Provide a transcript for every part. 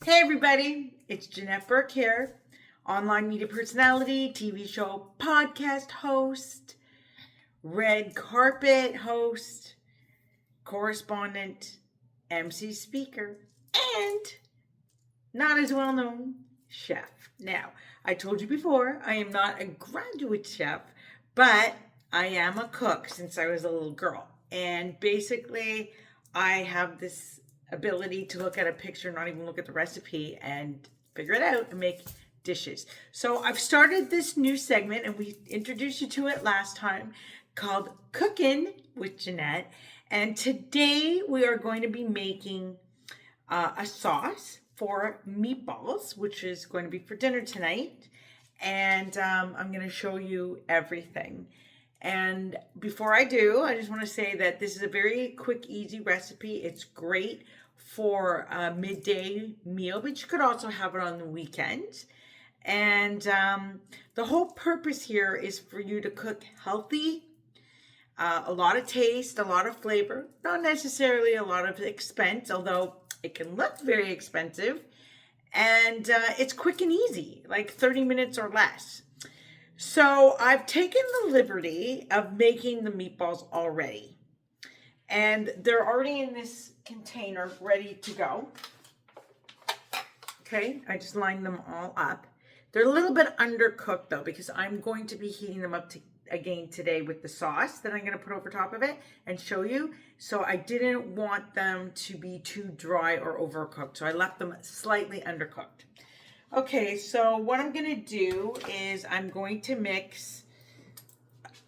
Hey everybody, it's Janette Burke here, online media personality, TV show podcast host, red carpet host, correspondent, MC speaker, and not as well known chef. Now, I told you before, I am not a graduate chef, but I am a cook since I was a little girl. And basically, I have this ability to look at a picture, not even look at the recipe, and figure it out and make dishes. So I've started this new segment, and we introduced you to it last time, called Cookin' with Janette. And today we are going to be making a sauce for meatballs, which is going to be for dinner tonight. And I'm going to show you everything. And before I do, I just want to say that this is a very quick, easy recipe. It's great for a midday meal, but you could also have it on the weekend. And the whole purpose here is for you to cook healthy, a lot of taste, a lot of flavor, not necessarily a lot of expense, although it can look very expensive. And it's quick and easy, like 30 minutes or less. So I've taken the liberty of making the meatballs already. And they're already in this container ready to go. Okay, I just lined them all up. They're a little bit undercooked though, because I'm going to be heating them up again today with the sauce that I'm going to put over top of it and show you. So I didn't want them to be too dry or overcooked. So I left them slightly undercooked. Okay, so what I'm going to do is I'm going to mix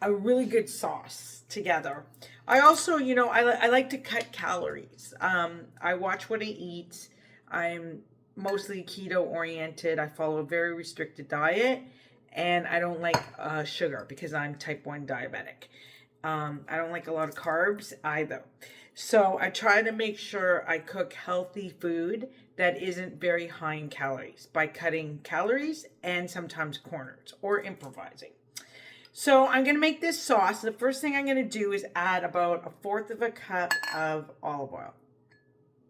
a really good sauce together. I also, I like to cut calories. I watch what I eat. I'm mostly keto oriented. I follow a very restricted diet, and I don't like sugar because I'm type 1 diabetic. I don't like a lot of carbs either. So I try to make sure I cook healthy food that isn't very high in calories by cutting calories and sometimes corners or improvising. So I'm going to make this sauce. The first thing I'm going to do is add about 1/4 of a cup of olive oil.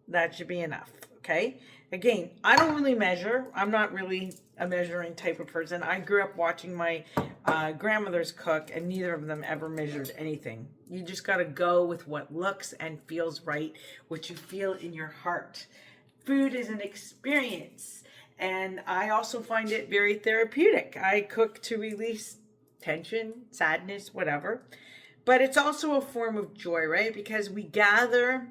That should be enough, okay? Again, I don't really measure. I'm not really a measuring type of person. I grew up watching my grandmothers cook, and neither of them ever measured anything. You just got to go with what looks and feels right, what you feel in your heart. Food is an experience, and I also find it very therapeutic. I cook to release tension, sadness, whatever. But it's also a form of joy, right? Because we gather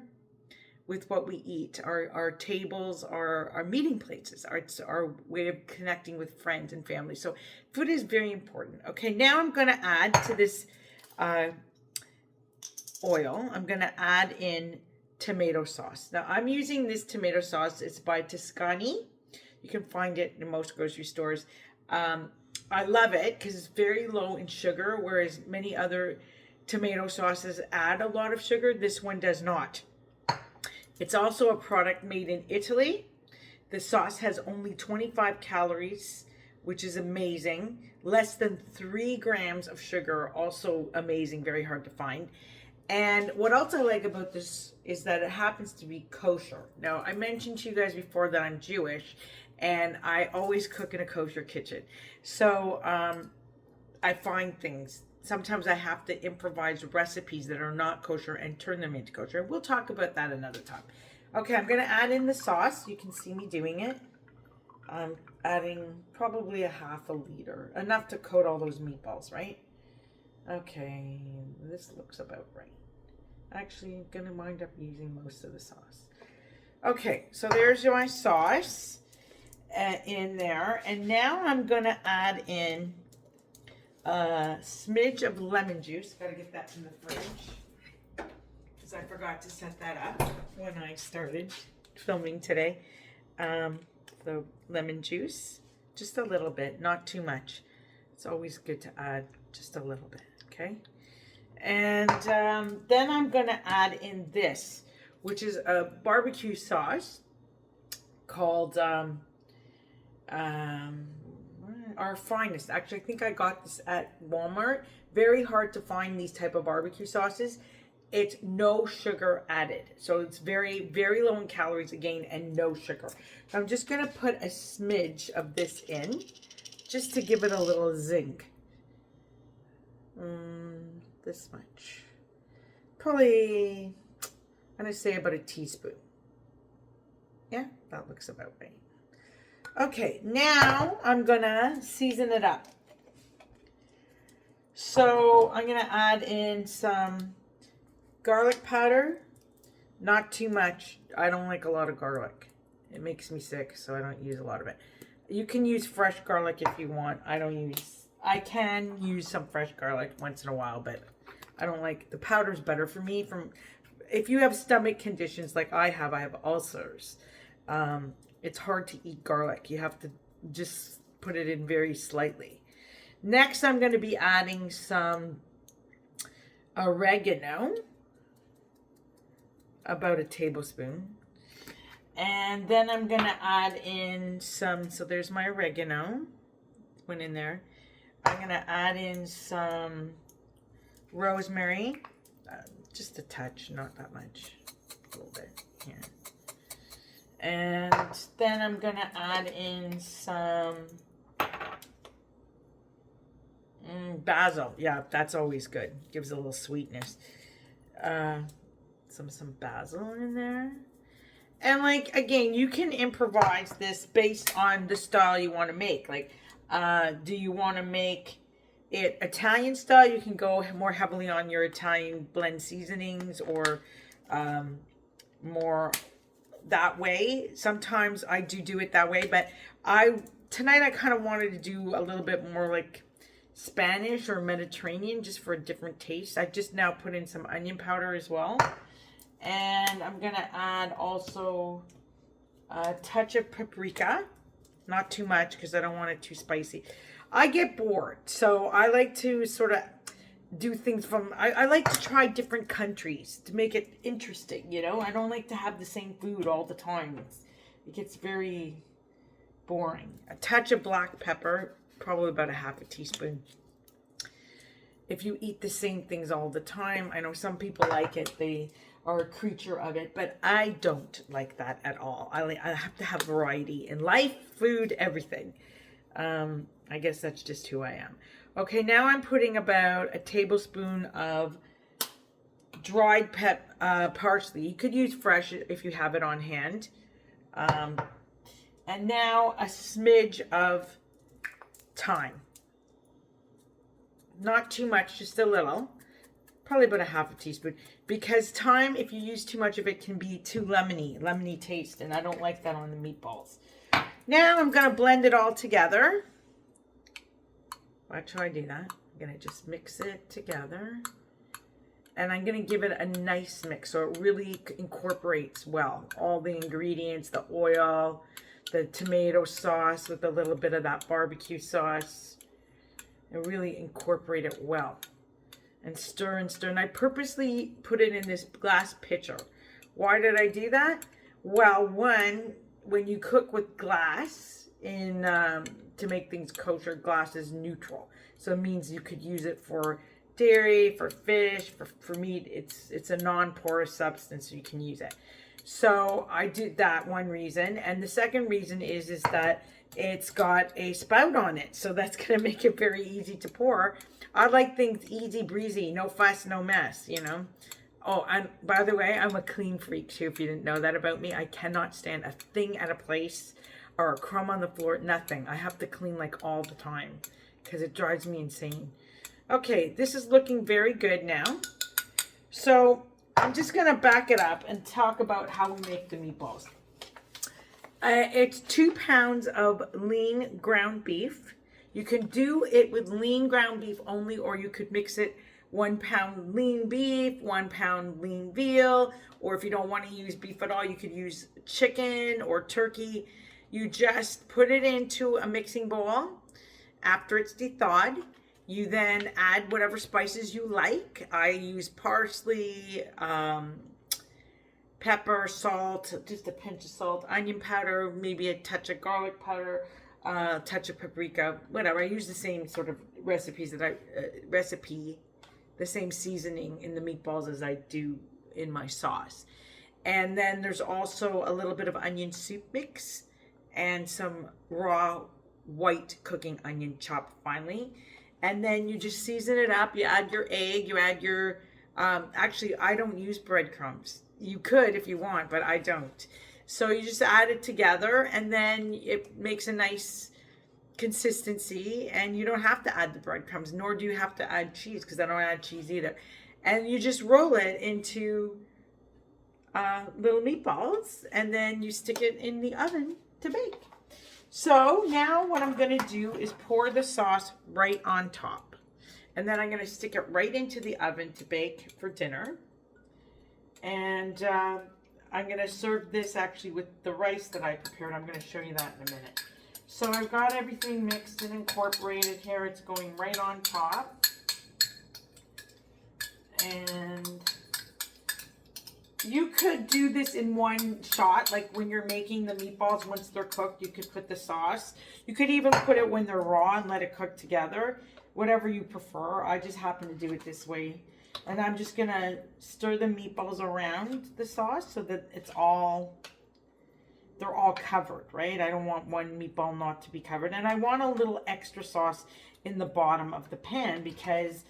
with what we eat. Our tables are our meeting places, our way of connecting with friends and family. So food is very important. Okay, now I'm going to add to this oil, I'm going to add in tomato sauce. Now I'm using this tomato sauce. It's by Tuscanini. You can find it in most grocery stores. I love it because it's very low in sugar, whereas many other tomato sauces add a lot of sugar. This one does not. It's also a product made in Italy. The sauce has only 25 calories, which is amazing. Less than 3 grams of sugar, also amazing, very hard to find. And what else I like about this is that it happens to be kosher. Now, I mentioned to you guys before that I'm Jewish, and I always cook in a kosher kitchen. So I find things. Sometimes I have to improvise recipes that are not kosher and turn them into kosher. We'll talk about that another time. Okay, I'm going to add in the sauce. You can see me doing it. I'm adding probably 1/2 liter. Enough to coat all those meatballs, right? Okay, this looks about right. Actually, I'm going to wind up using most of the sauce. Okay, so there's my sauce in there. And now I'm going to add in a smidge of lemon juice. Gotta get that in the fridge because I forgot to set that up when I started filming today. The lemon juice, just a little bit, not too much. It's always good to add just a little bit, okay? And then I'm gonna add in this, which is a barbecue sauce called Our Finest. Actually, I think I got this at Walmart. Very hard to find these type of barbecue sauces. it's no sugar added. So it's very, very low in calories again, and no sugar. So I'm just gonna put a smidge of this in, just to give it a little zing. This much. Probably, I'm gonna say about a teaspoon. Yeah, that looks about right. Okay, now I'm gonna season it up. So I'm gonna add in some garlic powder, not too much. I don't like a lot of garlic. It makes me sick, so I don't use a lot of it. You can use fresh garlic if you want. I can use some fresh garlic once in a while, but I don't like, the powder's better for me. If you have stomach conditions like I have ulcers. It's hard to eat garlic. You have to just put it in very slightly. Next, I'm going to be adding some oregano, about a tablespoon. And then I'm going to add in some, so there's my oregano, went in there. I'm going to add in some rosemary, just a touch, not that much, a little bit here. And then I'm going to add in some basil. Yeah, that's always good. Gives a little sweetness. Some basil in there. And like, again, you can improvise this based on the style you want to make. Like, do you want to make it Italian style? You can go more heavily on your Italian blend seasonings, or more that way. Sometimes I do it that way, but tonight I kind of wanted to do a little bit more like Spanish or Mediterranean, just for a different taste. I just now put in some onion powder as well. And I'm going to add also a touch of paprika. Not too much, because I don't want it too spicy. I get bored, so I like to sort of do things from, I like to try different countries to make it interesting, you know? I don't like to have the same food all the time. It gets very boring. A touch of black pepper, probably about a half a teaspoon. If you eat the same things all the time, I know some people like it. They are a creature of it, but I don't like that at all. I have to have variety in life, food, everything. I guess that's just who I am. Okay, now I'm putting about a tablespoon of dried parsley. You could use fresh if you have it on hand. And now a smidge of thyme. Not too much, just a little. Probably about a half a teaspoon. Because thyme, if you use too much of it, can be too lemony taste. And I don't like that on the meatballs. Now I'm going to blend it all together. Watch how I do that. I'm going to just mix it together. And I'm going to give it a nice mix so it really incorporates well. All the ingredients, the oil, the tomato sauce with a little bit of that barbecue sauce. And really incorporate it well. And stir and stir. And I purposely put it in this glass pitcher. Why did I do that? Well, one, when you cook with glass to make things kosher, glass is neutral. So it means you could use it for dairy, for fish, for meat. It's a non-porous substance, so you can use it. So I did that, one reason. And the second reason is that it's got a spout on it. So that's going to make it very easy to pour. I like things easy breezy, no fuss, no mess, you know. Oh, and by the way, I'm a clean freak too, if you didn't know that about me. I cannot stand a thing at a place or a crumb on the floor, nothing. I have to clean like all the time because it drives me insane. Okay, this is looking very good now. So I'm just going to back it up and talk about how we make the meatballs. It's 2 pounds of lean ground beef. You can do it with lean ground beef only, or you could mix it 1 pound lean beef, 1 pound lean veal, or if you don't want to use beef at all, you could use chicken or turkey. You just put it into a mixing bowl. After it's thawed, you then add whatever spices you like. I use parsley, pepper, salt, just a pinch of salt, onion powder, maybe a touch of garlic powder, touch of paprika, whatever. I use the same sort of recipe the same seasoning in the meatballs as I do in my sauce. And then there's also a little bit of onion soup mix and some raw white cooking onion chopped finely. And then you just season it up. You add your egg, you add your, actually I don't use breadcrumbs. You could if you want, but I don't. So you just add it together and then it makes a nice consistency, and you don't have to add the breadcrumbs, nor do you have to add cheese, because I don't add cheese either. And you just roll it into little meatballs, and then you stick it in the oven to bake. So now what I'm going to do is pour the sauce right on top, and then I'm going to stick it right into the oven to bake for dinner. And I'm going to serve this actually with the rice that I prepared. I'm going to show you that in a minute. So I've got everything mixed and incorporated here. It's going right on top. And you could do this in one shot, like when you're making the meatballs, once they're cooked, you could put the sauce. You could even put it when they're raw and let it cook together, whatever you prefer. I just happen to do it this way. And I'm just going to stir the meatballs around the sauce so that they're all covered, right? I don't want one meatball not to be covered. And I want a little extra sauce in the bottom of the pan, because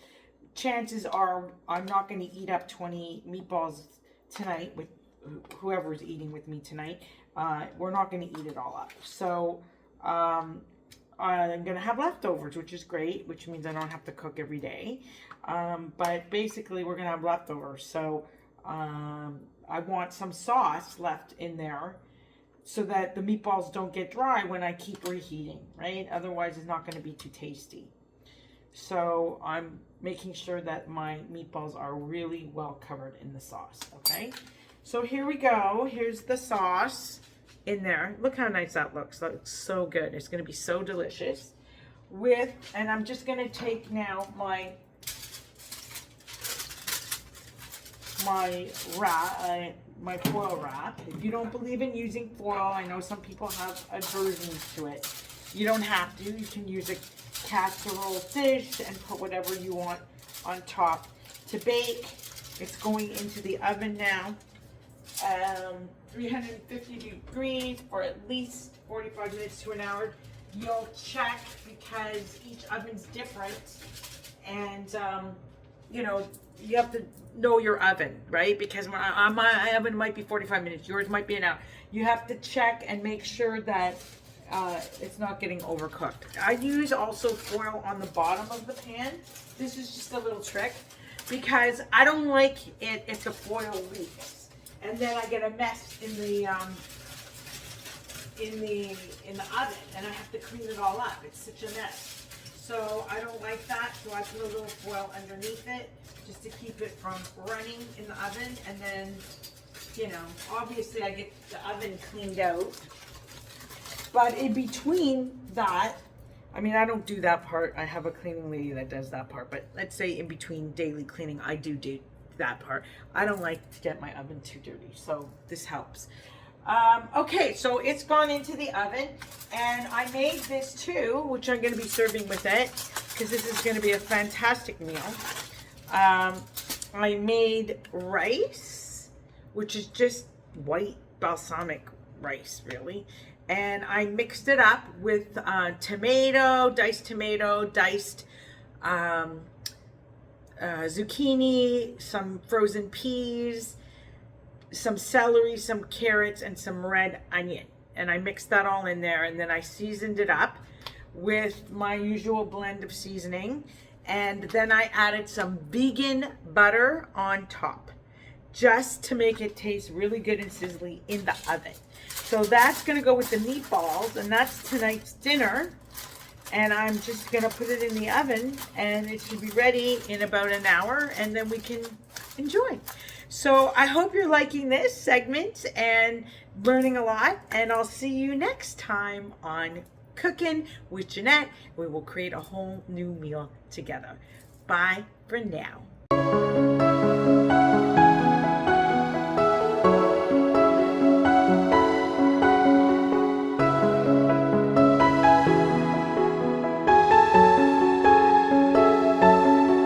chances are I'm not going to eat up 20 meatballs tonight with whoever's eating with me tonight. We're not going to eat it all up. So I'm going to have leftovers, which is great, which means I don't have to cook every day. But basically we're going to have leftovers. So I want some sauce left in there, so that the meatballs don't get dry when I keep reheating, right? Otherwise, it's not going to be too tasty. So I'm making sure that my meatballs are really well covered in the sauce, okay? So here we go. Here's the sauce in there. Look how nice that looks. That looks so good. It's going to be so delicious. And I'm just going to take now my foil wrap. If you don't believe in using foil, I know some people have aversions to it. You don't have to. You can use a casserole dish and put whatever you want on top to bake. It's going into the oven now, 350 degrees for at least 45 minutes to an hour. You'll check, because each oven's different, and you know, you have to know your oven, right? Because my oven might be 45 minutes, yours might be an hour. You have to check and make sure that it's not getting overcooked. I use also foil on the bottom of the pan. This is just a little trick, because I don't like it if the foil leaks, and then I get a mess in the oven, and I have to clean it all up. It's such a mess. So I don't like that. So I put a little foil underneath it just to keep it from running in the oven. And then, you know, obviously I get the oven cleaned out. But in between that, I mean, I don't do that part. I have a cleaning lady that does that part. But let's say in between daily cleaning, I do that part. I don't like to get my oven too dirty. So this helps. Okay, so it's gone into the oven, and I made this too, which I'm going to be serving with it, because this is going to be a fantastic meal. I made rice, which is just white balsamic rice, really, and I mixed it up with diced zucchini, some frozen peas, some celery, some carrots, and some red onion. And I mixed that all in there, and then I seasoned it up with my usual blend of seasoning, and then I added some vegan butter on top, just to make it taste really good and sizzly in the oven. So that's going to go with the meatballs, and that's tonight's dinner. And I'm just going to put it in the oven, and it should be ready in about an hour, and then we can enjoy. So I hope you're liking this segment and learning a lot, and I'll see you next time on Cookin' with Janette. We will create a whole new meal together. Bye for now.